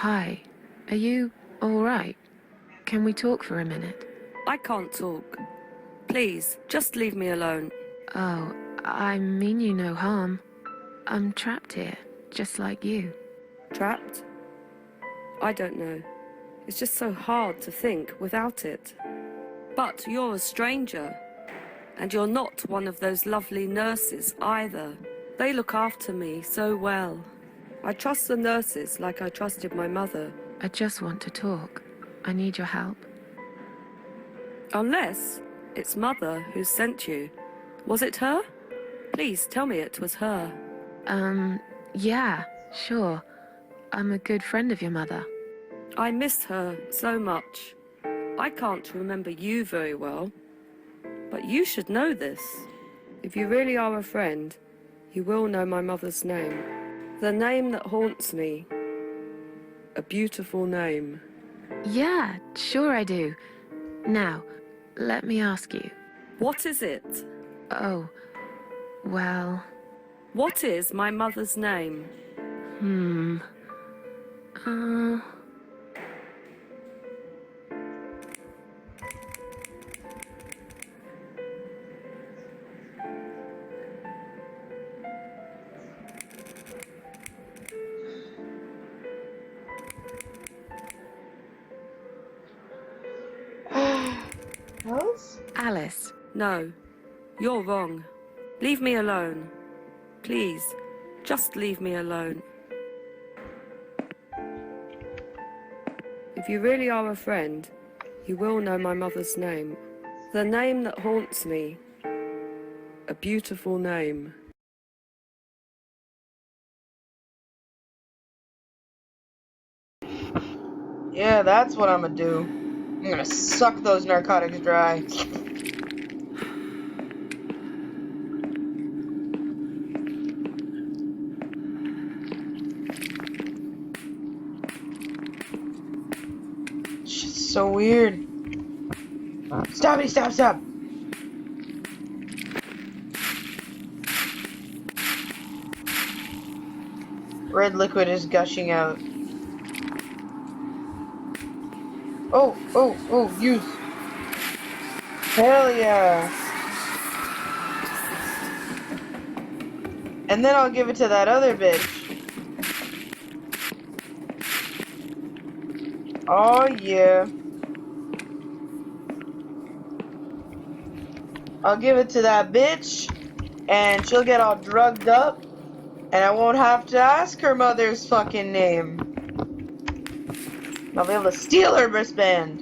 Hi. Are you all right? Can we talk for a minute? I can't talk. Please, just leave me alone. Oh, I mean you no harm. I'm trapped here, just like you. Trapped? I don't know. It's just so hard to think without it. But you're a stranger. And you're not one of those lovely nurses either. They look after me so well. I trust the nurses like I trusted my mother. I just want to talk. I need your help. Unless it's Mother who sent you. Was it her? Please tell me it was her. Yeah, sure. I'm a good friend of your mother. I miss her so much. I can't remember you very well. But you should know this. If you really are a friend, you will know my mother's name. The name that haunts me. A beautiful name. Yeah, sure I do. Now, let me ask you. What is it? Oh, well... What is my mother's name? Uh... Alice? Alice. No, you're wrong. Leave me alone. Please, just leave me alone. If you really are a friend, you will know my mother's name. The name that haunts me. A beautiful name. Yeah, that's what I'm gonna do. I'm gonna suck those narcotics dry. Shit's so weird. Stop it, stop! Red liquid is gushing out. Oh, use. Hell yeah. And then I'll give it to that other bitch. Oh yeah. I'll give it to that bitch, and she'll get all drugged up, and I won't have to ask her mother's fucking name. I'll be able to steal her wristband.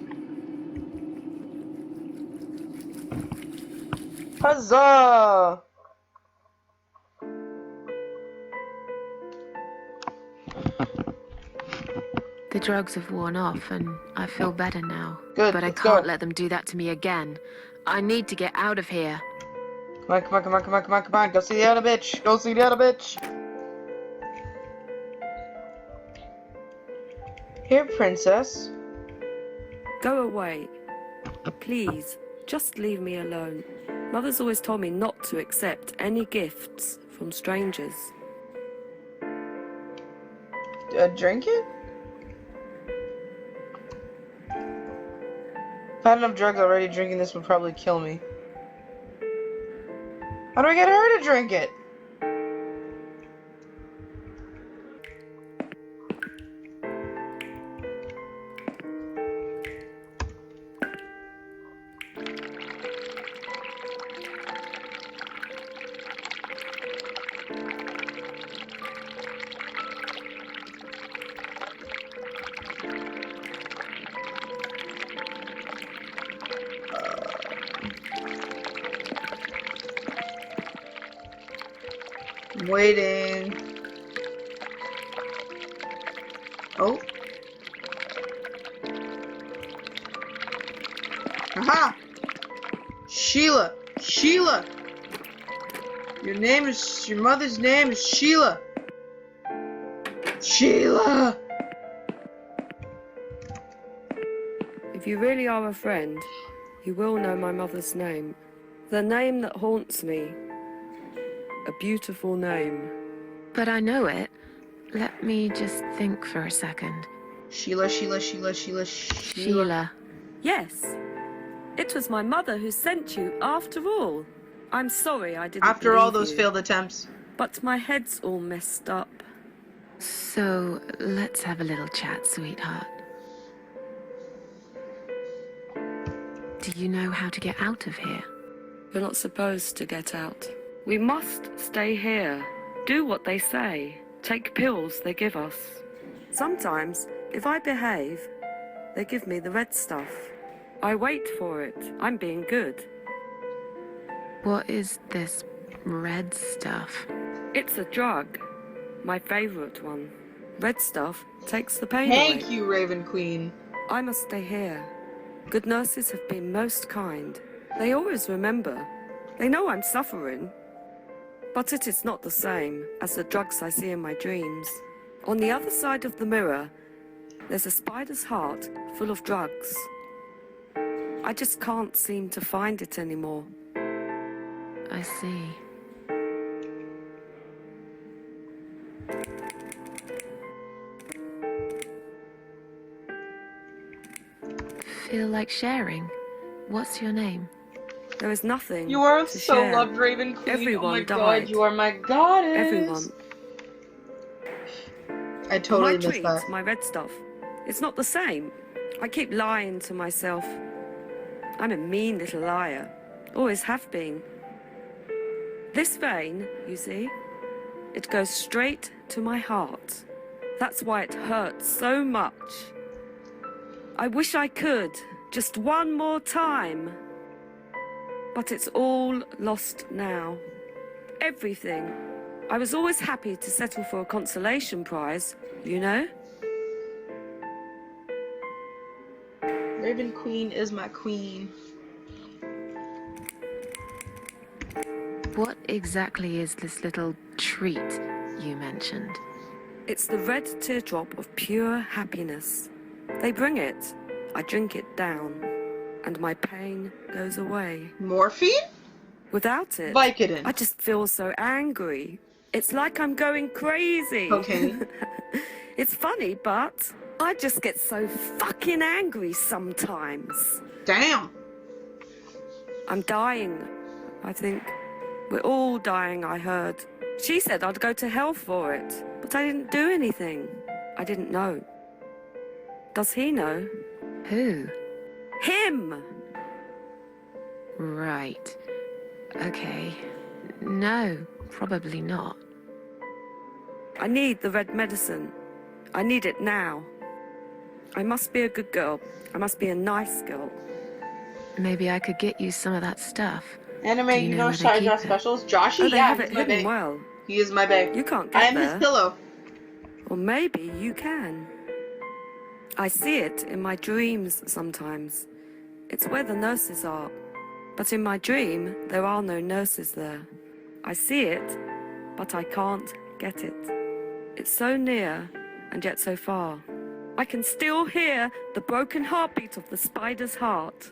Huzzah! The drugs have worn off and I feel better now. Good, But I let's can't go. let them do that to me again. I need to get out of here. Come on. Go see the other bitch. Go see the other bitch. Here, princess. Go away. Please, just leave me alone. Mother's always told me not to accept any gifts from strangers. Drink it? If I had enough drugs already, drinking this would probably kill me. How do I get her to drink it? I'm waiting. Oh. Aha! Sheila! Your mother's name is Sheila! Sheila! If you really are a friend, you will know my mother's name. The name that haunts me. A beautiful name. But I know it. Let me just think for a second. Sheila. Sheila. Yes. It was my mother who sent you after all. I'm sorry I didn't After all believe those you, failed attempts. but my head's all messed up. So, let's have a little chat, sweetheart. Do you know how to get out of here? We're not supposed to get out. We must stay here. Do what they say. Take pills they give us. Sometimes, if I behave, they give me the red stuff. I wait for it. I'm being good. What is this red stuff? It's a drug. My favorite one. Red stuff takes the pain away. Thank you, Raven Queen. I must stay here. Good nurses have been most kind. They always remember. They know I'm suffering. But it is not the same as the drugs I see in my dreams. On the other side of the mirror, there's a spider's heart full of drugs. I just can't seem to find it anymore. I see. Feel like sharing? What's your name? There is nothing You are to so share. loved, Raven Queen. Everyone oh my died. god, you are my goddess. Everyone. I totally my missed treat, that. my red stuff. It's not the same. I keep lying to myself. I'm a mean little liar. Always have been. This vein, you see, it goes straight to my heart. That's why it hurts so much. I wish I could, just one more time. But it's all lost now. Everything. I was always happy to settle for a consolation prize, you know? Raven Queen is my queen. What exactly is this little treat you mentioned? It's the red teardrop of pure happiness. They bring it. I drink it down. And my pain goes away. Morphine? Without it, Vicodin. I just feel so angry. It's like I'm going crazy. Okay. It's funny, but I just get so fucking angry sometimes. Damn. I'm dying, I think. We're all dying, I heard. She said I'd go to hell for it, but I didn't do anything. I didn't know. Does he know? Who? Him! Right. Okay. No, probably not. I need the red medicine. I need it now. I must be a good girl. I must be a nice girl. Maybe I could get you some of that stuff. Anime, Do you know where they Shy keep Draw it? specials? Joshy, Oh, they yeah, have he's it my hidden bae. well. He is my bae. You can't I get am there. his pillow. Or maybe you can. I see it in my dreams sometimes. It's where the nurses are. But in my dream, there are no nurses there. I see it, but I can't get it. It's so near, and yet so far. I can still hear the broken heartbeat of the spider's heart.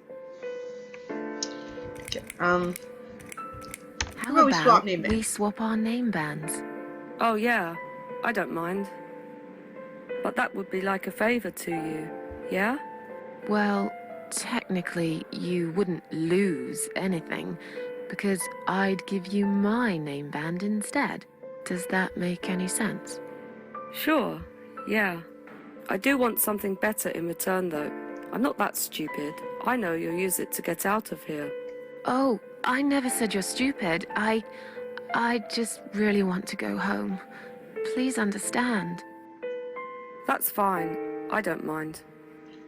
How about we swap about name we bands? swap our name bands? Oh yeah, I don't mind. But that would be like a favor to you, yeah? Well, technically, you wouldn't lose anything, because I'd give you my name band instead. Does that make any sense? Sure, yeah. I do want something better in return though. I'm not that stupid. I know you'll use it to get out of here. Oh, I never said you're stupid. I just really want to go home. Please understand. That's fine. I don't mind.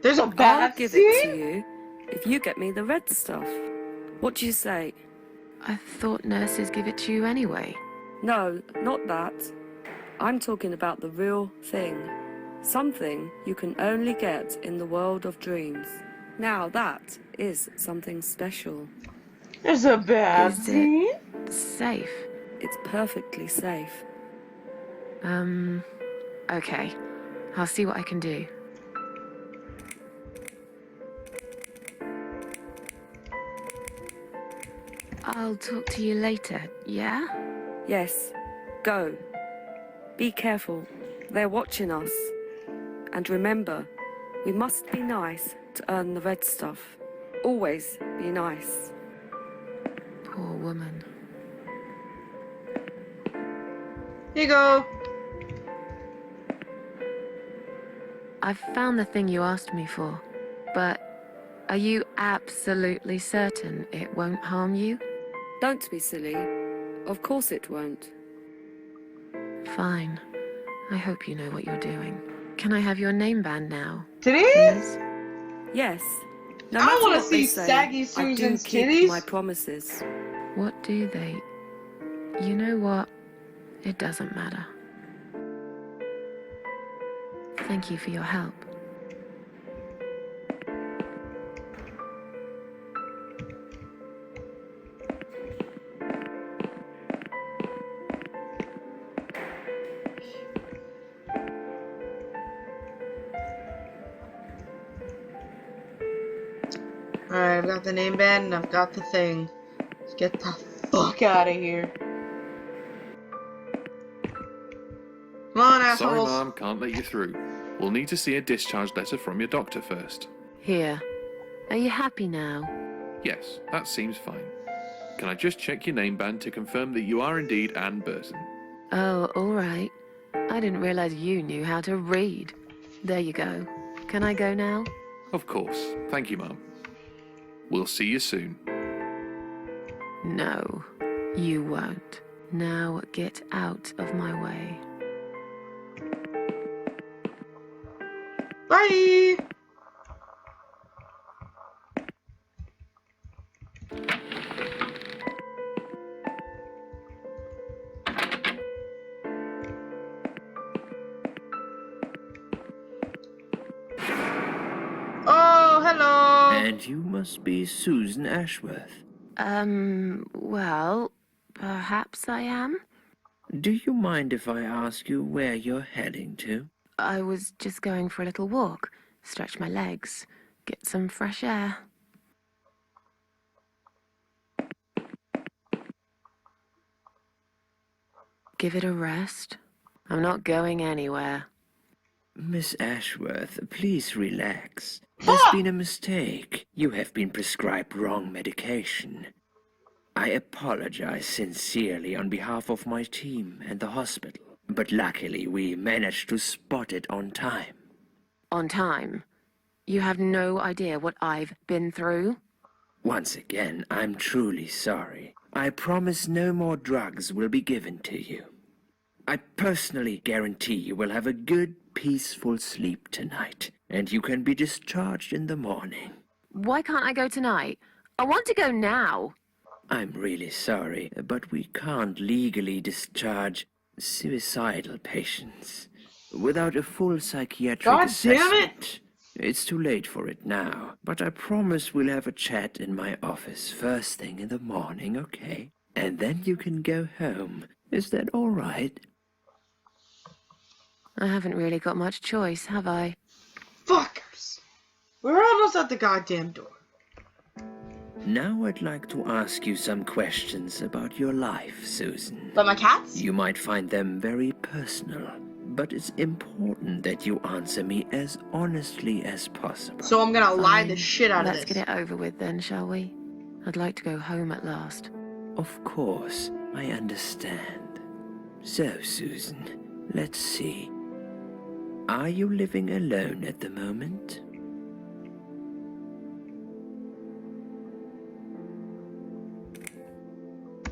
There's a I'll bad give scene? it to you if you get me the red stuff. What do you say? I thought nurses give it to you anyway. No, not that. I'm talking about the real thing. Something you can only get in the world of dreams. Now that is something special. There's a bad Is scene? it safe? It's perfectly safe. Okay. I'll see what I can do. I'll talk to you later, yeah? Yes, go. Be careful. They're watching us. And remember, we must be nice to earn the red stuff. Always be nice. Poor woman. Here you go. I've found the thing you asked me for, but are you absolutely certain it won't harm you? Don't be silly. Of course it won't. Fine. I hope you know what you're doing. Can I have your name band now? Titties? Please? Yes. No I matter wanna what they see say, saggy I do Susan's keep titties. my promises. What do they... You know what? It doesn't matter. Thank you for your help. Alright, I've got the name band and I've got the thing. Let's get the fuck out of here. Come on, Sorry, assholes. Mom, can't let you through. We'll need to see a discharge letter from your doctor first. Here. Are you happy now? Yes, that seems fine. Can I just check your name band to confirm that you are indeed Anne Burton? Oh, all right. I didn't realize you knew how to read. There you go. Can I go now? Of course. Thank you, Mom. We'll see you soon. No, you won't. Now get out of my way. Bye! Oh, hello! And you must be Susan Ashworth. Well, perhaps I am? Do you mind if I ask you where you're heading to? I was just going for a little walk, stretch my legs, get some fresh air. Give it a rest. I'm not going anywhere. Miss Ashworth, please relax. There's been a mistake. You have been prescribed wrong medication. I apologize sincerely on behalf of my team and the hospital, but luckily we managed to spot it on time. On time? You have no idea what I've been through? Once again, I'm truly sorry. I promise no more drugs will be given to you. I personally guarantee you will have a good, peaceful sleep tonight, and you can be discharged in the morning. Why can't I go tonight? I want to go now. I'm really sorry, but we can't legally discharge suicidal patients without a full psychiatric God assessment. damn it! It's too late for it now, but I promise we'll have a chat in my office first thing in the morning, okay? And then you can go home. Is that all right? I haven't really got much choice, have I? Fuckers! We're almost at the goddamn door. Now I'd like to ask you some questions about your life, Susan. But my cats? You might find them very personal, but it's important that you answer me as honestly as possible. So I'm gonna lie the Fine. shit out of Let's this. get it over with then, shall we? I'd like to go home at last. Of course, I understand. So, Susan, let's see. Are you living alone at the moment?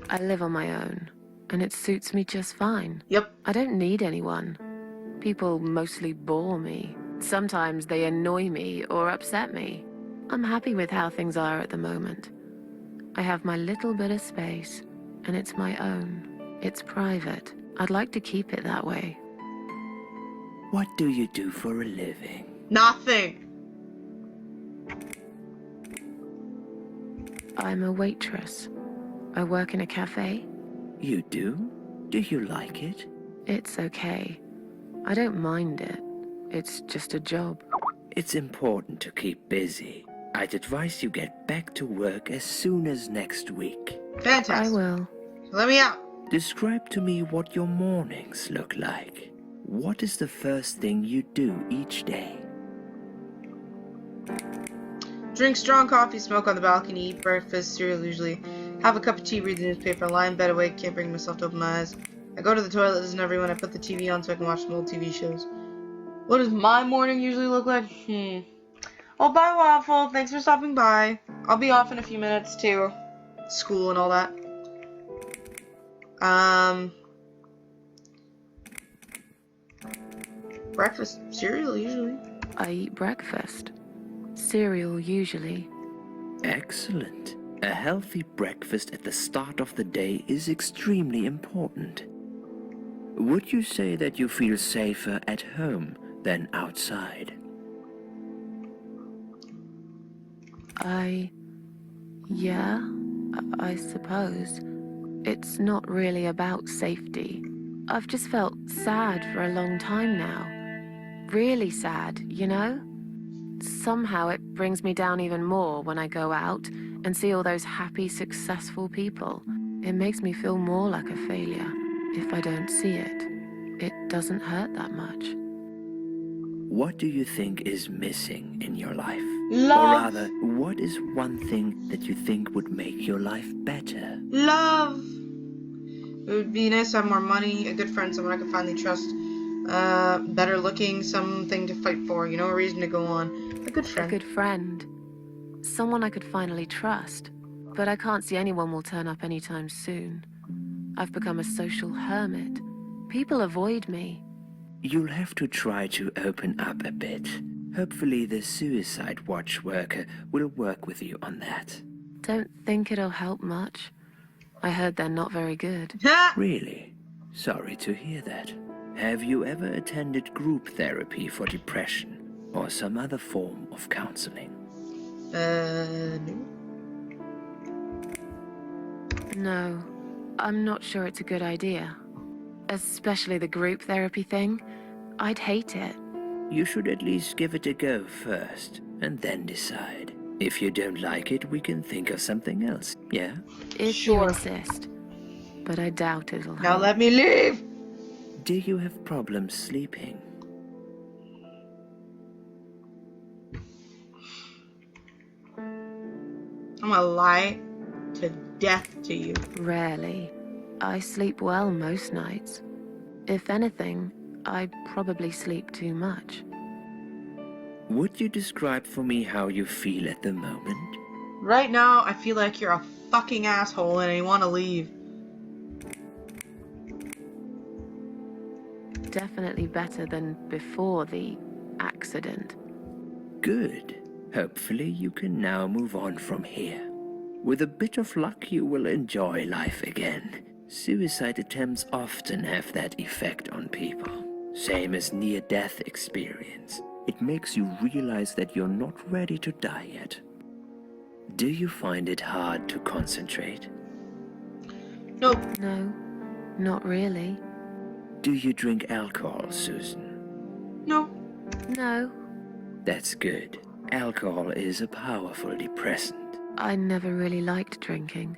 I live on my own, and it suits me just fine. Yep. I don't need anyone. People mostly bore me. Sometimes they annoy me or upset me. I'm happy with how things are at the moment. I have my little bit of space, and it's my own. It's private. I'd like to keep it that way. What do you do for a living? Nothing. I'm a waitress. I work in a cafe. You do? Do you like it? It's okay. I don't mind it. It's just a job. It's important to keep busy. I'd advise you get back to work as soon as next week. Fantastic. I will. Let me out. Describe to me what your mornings look like. what is the first thing you do each day? Drink strong coffee, smoke on the balcony, eat breakfast, cereal usually. Have a cup of tea, read the newspaper, lie in bed awake, can't bring myself to open my eyes. I go to the toilet, listen to everyone, I put the TV on so I can watch some old TV shows. What does my morning usually look like? Oh, bye, Waffle. Thanks for stopping by. I'll be off in a few minutes, too. School and all that. Breakfast, cereal, usually. I eat breakfast. Cereal, usually. Excellent. A healthy breakfast at the start of the day is extremely important. Would you say that you feel safer at home than outside? Yeah, I suppose. It's not really about safety. I've just felt sad for a long time now. Really sad, you know? Somehow it brings me down even more when I go out and see all those happy, successful people. It makes me feel more like a failure. If I don't see it, it doesn't hurt that much. What do you think is missing in your life? Love. Or rather, what is one thing that you think would make your life better? Love. It would be nice to have more money, a good friend, someone I could finally trust. Better looking, something to fight for, you know, a reason to go on. A good friend. A good friend. Someone I could finally trust. But I can't see anyone will turn up anytime soon. I've become a social hermit. People avoid me. You'll have to try to open up a bit. Hopefully the suicide watch worker will work with you on that. Don't think it'll help much. I heard they're not very good. Really? Sorry to hear that. Have you ever attended group therapy for depression or some other form of counseling? No. No, I'm not sure it's a good idea. Especially the group therapy thing. I'd hate it. You should at least give it a go first, and then decide. If you don't like it, we can think of something else, yeah? If you Sure. insist. But I doubt it'll help. Now let me leave. Do you have problems sleeping? I'm gonna lie to death to you. Rarely. I sleep well most nights. If anything, I probably sleep too much. Would you describe for me how you feel at the moment? Right now, I feel like you're a fucking asshole and I want to leave. Definitely better than before the accident. Good. Hopefully you can now move on from here. With a bit of luck, you will enjoy life again. Suicide attempts often have that effect on people. Same as near-death experience. It makes you realize that you're not ready to die yet. Do you find it hard to concentrate? Nope. No, not really. Do you drink alcohol, Susan? No. No, That's good. Alcohol is a powerful depressant. I never really liked drinking.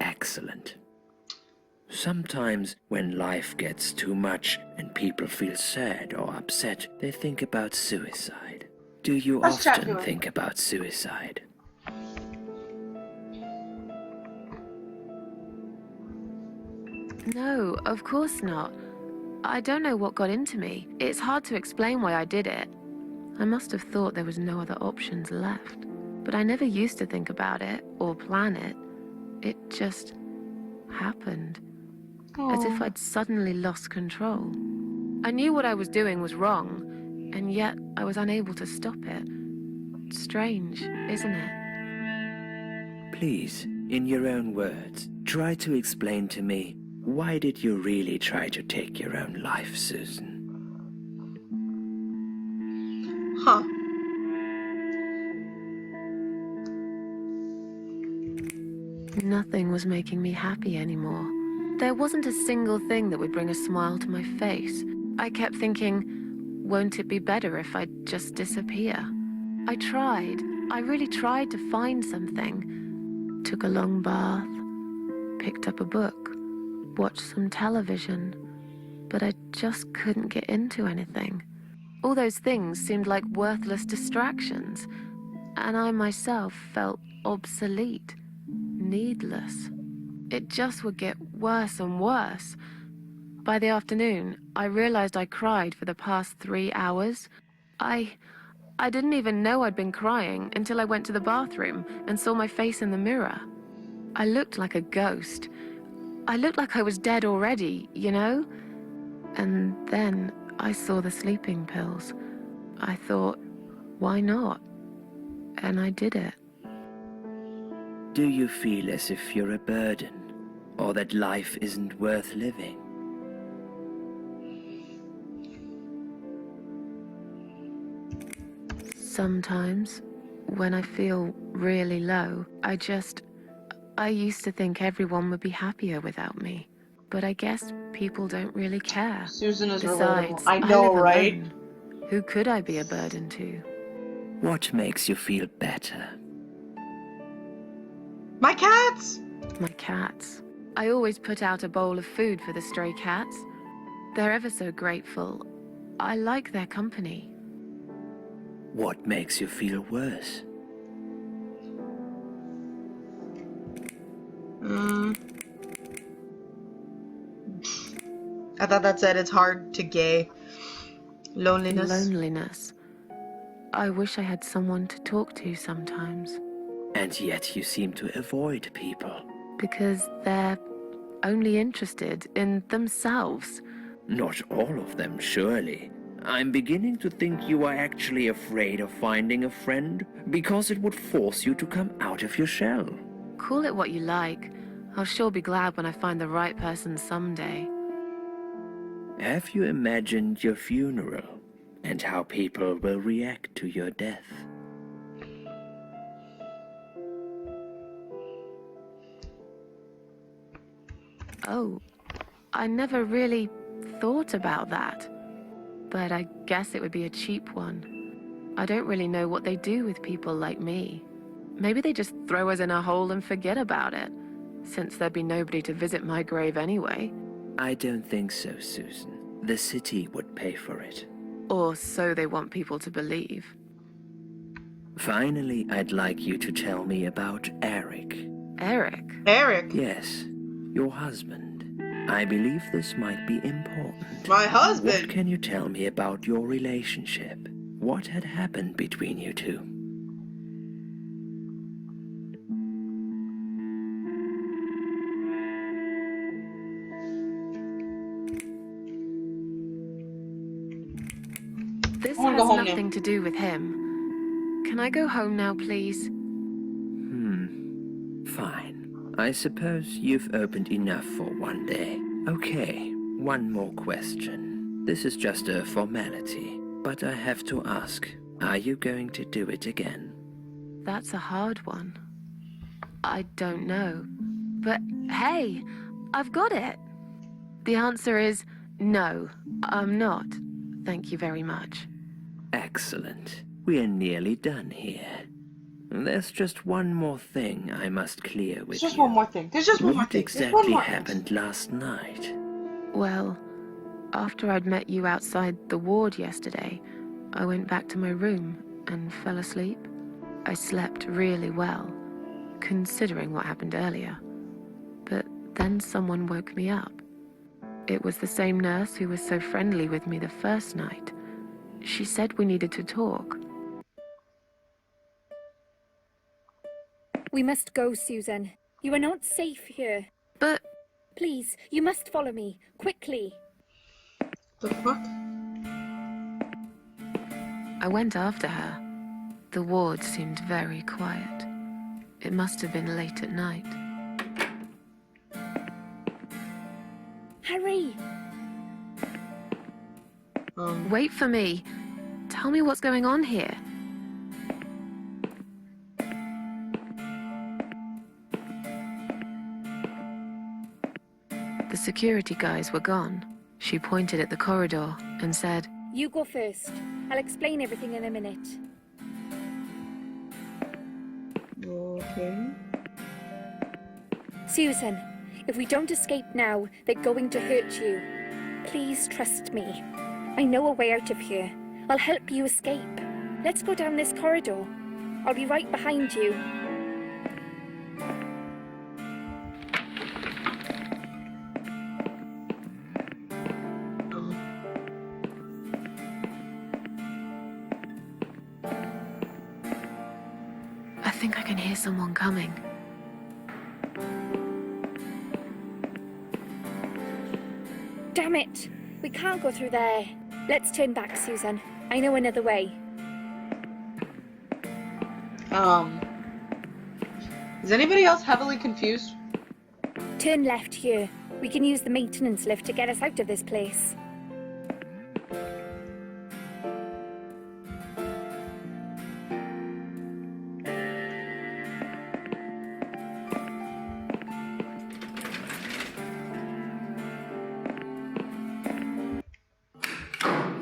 Excellent. Sometimes when life gets too much and people feel sad or upset, they think about suicide. Do you Let's chat to often him. think about suicide? No, of course not. I don't know what got into me. It's hard to explain why I did it. I must have thought there was no other options left. But I never used to think about it or plan it. It just happened. As if I'd suddenly lost control. I knew what I was doing was wrong, and yet I was unable to stop it. Strange, isn't it? Please, in your own words, try to explain to me, why did you really try to take your own life, Susan? Huh. Nothing was making me happy anymore. There wasn't a single thing that would bring a smile to my face. I kept thinking, won't it be better if I just disappear? I tried. I really tried to find something. Took a long bath, picked up a book, watched some television, but I just couldn't get into anything. All those things seemed like worthless distractions, and I myself felt obsolete, needless. It just would get worse and worse. By the afternoon, I realized I cried for the past 3 hours. I didn't even know I'd been crying until I went to the bathroom and saw my face in the mirror. I looked like a ghost. I looked like I was dead already, you know? And then I saw the sleeping pills. I thought, why not? And I did it. Do you feel as if you're a burden, or that life isn't worth living? Sometimes, when I feel really low, I used to think everyone would be happier without me. But I guess people don't really care. Susan is Besides, relatable. I know, live right? alone. Who could I be a burden to? What makes you feel better? My cats! My cats. I always put out a bowl of food for the stray cats. They're ever so grateful. I like their company. What makes you feel worse? I thought that said it's hard to gay. Loneliness. Loneliness. I wish I had someone to talk to sometimes. And yet you seem to avoid people. Because they're only interested in themselves. Not all of them, surely. I'm beginning to think you are actually afraid of finding a friend because it would force you to come out of your shell. Call it what you like. I'll sure be glad when I find the right person someday. Have you imagined your funeral and how people will react to your death? Oh, I never really thought about that. But I guess it would be a cheap one. I don't really know what they do with people like me. Maybe they just throw us in a hole and forget about it, since there'd be nobody to visit my grave anyway. I don't think so, Susan. The city would pay for it. Or so they want people to believe. Finally, I'd like you to tell me about Eric. Eric? Eric. Yes, your husband. I believe this might be important. My husband. What can you tell me about your relationship? What had happened between you two? This I wanna has go home now. nothing to do with him. Can I go home now, please? Fine. I suppose you've opened enough for one day. Okay, one more question. This is just a formality, but I have to ask, are you going to do it again? That's a hard one. I don't know. But hey, I've got it. The answer is no, I'm not. Thank you very much. Excellent. We're nearly done here. There's just one more thing I must clear with There's just you. one more thing. There's just one more What thing. There's one exactly more. happened last night? Well, after I'd met you outside the ward yesterday, I went back to my room and fell asleep. I slept really well, considering what happened earlier. But then someone woke me up. It was the same nurse who was so friendly with me the first night. She said we needed to talk. We must go, Susan. You are not safe here. But Please, you must follow me, quickly. The fuck? I went after her. The ward seemed very quiet. It must have been late at night. Hurry! Wait for me. Tell me what's going on here. The security guys were gone. She pointed at the corridor and said, You go first. I'll explain everything in a minute. Okay. Susan, if we don't escape now, they're going to hurt you. please trust me. I know a way out of here. I'll help you escape. Let's go down this corridor. I'll be right behind you. I think I can hear someone coming. Damn it! We can't go through there. Let's turn back, Susan. I know another way. Is anybody else heavily confused? Turn left here. We can use the maintenance lift to get us out of this place.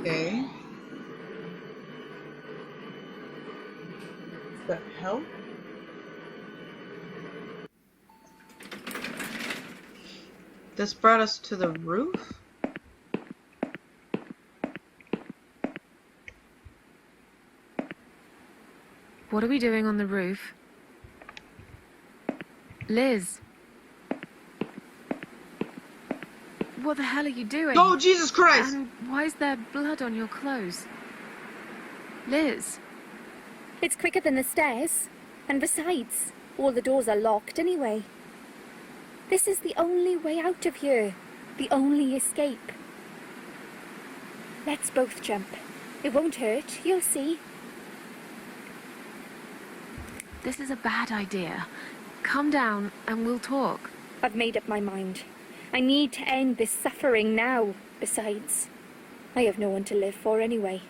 Okay. The hell? This brought us to the roof? What are we doing on the roof? Liz. What the hell are you doing? Oh, Jesus Christ! And why is there blood on your clothes? Liz. It's quicker than the stairs. And besides, all the doors are locked anyway. This is the only way out of here. The only escape. Let's both jump. It won't hurt, you'll see. This is a bad idea. Calm down and we'll talk. I've made up my mind. I need to end this suffering now. Besides, I have no one to live for anyway.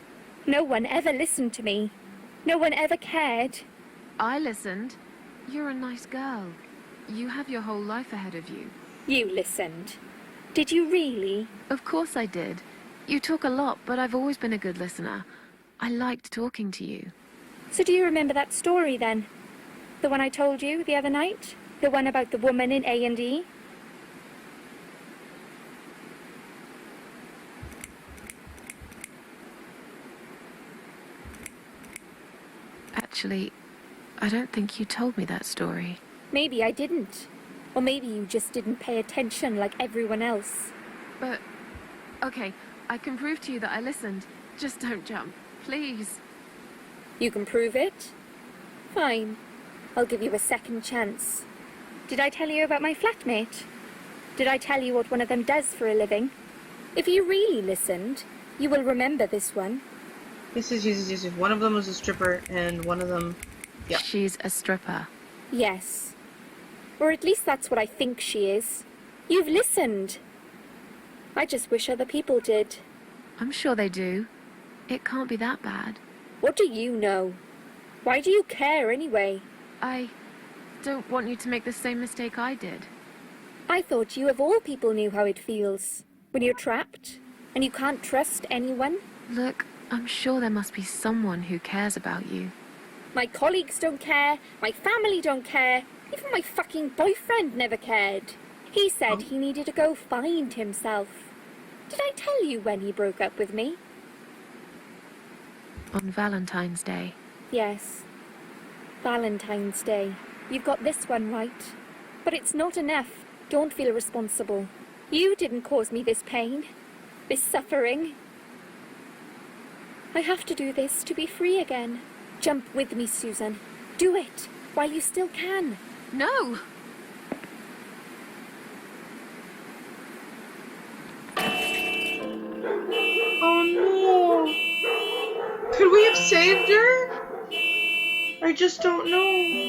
No one ever listened to me. No one ever cared. I listened. You're a nice girl. You have your whole life ahead of you. You listened. Did you really? Of course I did. You talk a lot, but I've always been a good listener. I liked talking to you. So do you remember that story then? The one I told you the other night? The one about the woman in A&E? Actually, I don't think you told me that story. Maybe I didn't. Or maybe you just didn't pay attention like everyone else. But, okay, I can prove to you that I listened. Just don't jump, please. You can prove it? Fine. I'll give you a second chance. Did I tell you about my flatmate? Did I tell you what one of them does for a living? If you really listened, you will remember this one. Yes. One of them was a stripper, and one of them... Yeah. She's a stripper. Yes. Or at least that's what I think she is. You've listened. I just wish other people did. I'm sure they do. It can't be that bad. What do you know? Why do you care anyway? I don't want you to make the same mistake I did. I thought you of all people knew how it feels. When you're trapped, and you can't trust anyone. Look, I'm sure there must be someone who cares about you. My colleagues don't care, my family don't care, even my fucking boyfriend never cared. He said he needed to go find himself. Did I tell you when he broke up with me? On Valentine's Day. Yes. Valentine's Day. You've got this one right. But it's not enough. Don't feel responsible. You didn't cause me this pain. This suffering. I have to do this to be free again. Jump with me, Susan. Do it, while you still can. No! Oh no! Could we have saved her? I just don't know.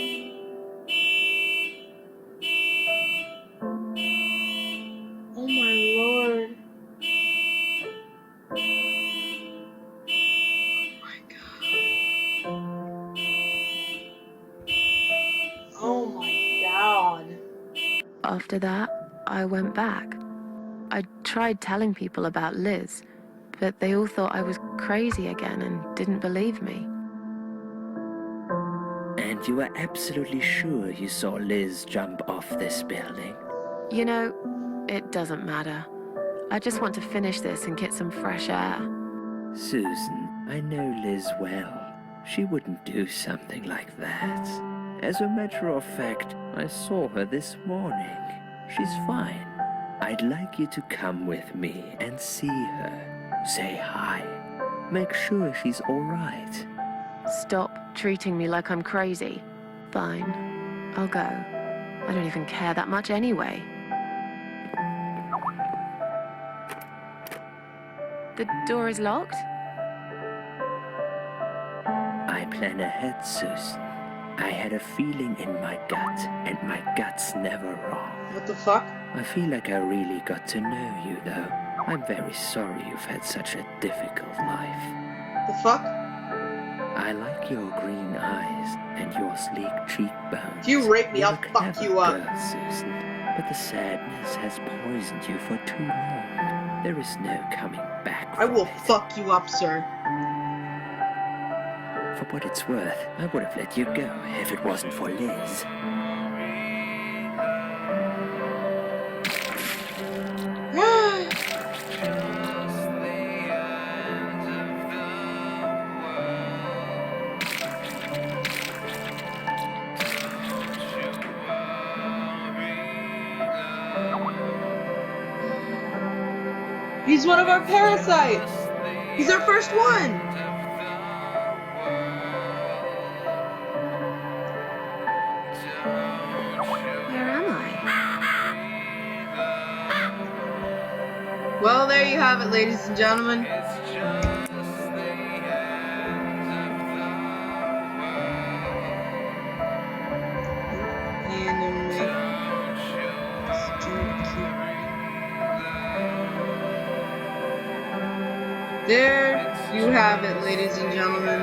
Oh my lord. Oh my god. After that, I went back. I tried telling people about Liz, but they all thought I was crazy again and didn't believe me. And you were absolutely sure you saw Liz jump off this building? You know, it doesn't matter. I just want to finish this and get some fresh air. Susan, I know Liz well. She wouldn't do something like that. As a matter of fact, I saw her this morning. She's fine. I'd like you to come with me and see her. Say hi. Make sure she's all right. Stop treating me like I'm crazy. Fine. I'll go. I don't even care that much anyway. The door is locked? I plan ahead, Susan. I had a feeling in my gut, and my gut's never wrong. What the fuck? I feel like I really got to know you, though. I'm very sorry you've had such a difficult life. The fuck? I like your green eyes and your sleek cheekbones. If you rape me, You're I'll a fuck clever you up. girl, Susan, but the sadness has poisoned you for too long. There is no coming back I from will it. fuck you up, sir. For what it's worth, I would have let you go if it wasn't for Liz. He's one of our parasites! He's our first one! Where am I? Well, there you have it, ladies and gentlemen. There you have it, ladies and gentlemen.